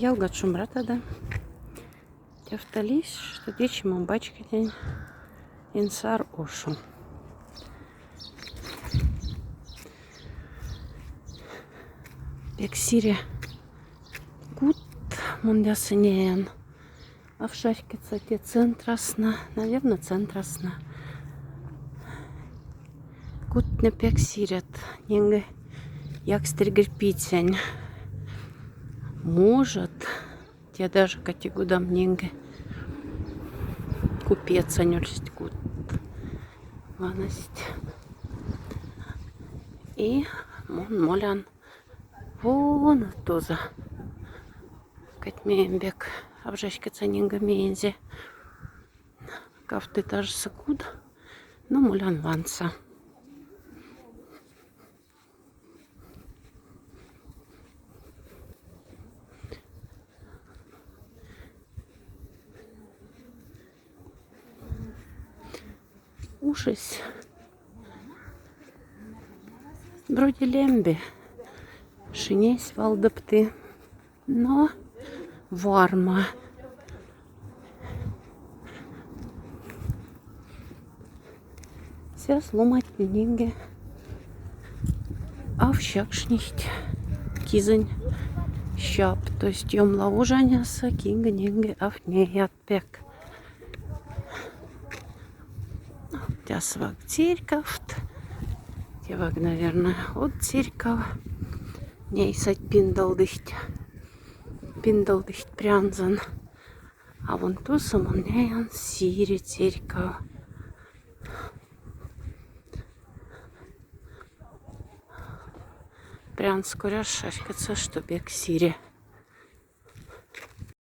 Ялгат Шумратада. Тефталис, что дечему бачки день. Инсар Ошу. Бексире гуд мундясынеян. А в шарке те центрасна. Наверное, центрасна. Гуд не пексирят. Нинге як стригерпитянь. Может, те даже категудам нинге купец анюльсть гуд. Ваность. И мон молян. Вон тоза. Катмеембек. А в жачке цанинга мензе. Кафты тоже сакуд. Но молян ванса. Ушись. Вроде лемби. Шинесь валдапты. Но варма. Вся сломать нинге. А в щакшнихт. Кизань. Щап. То есть ем лаужаняса. Кинга нинге. А в ней отпек. Тясвак церковт. Тевак, наверное, от церква. Ней сать пиндалдыхт. Пиндалдыхт прянзан. А вон ту самон неян сири церква. Прян скоро шашкаться, что бег сири.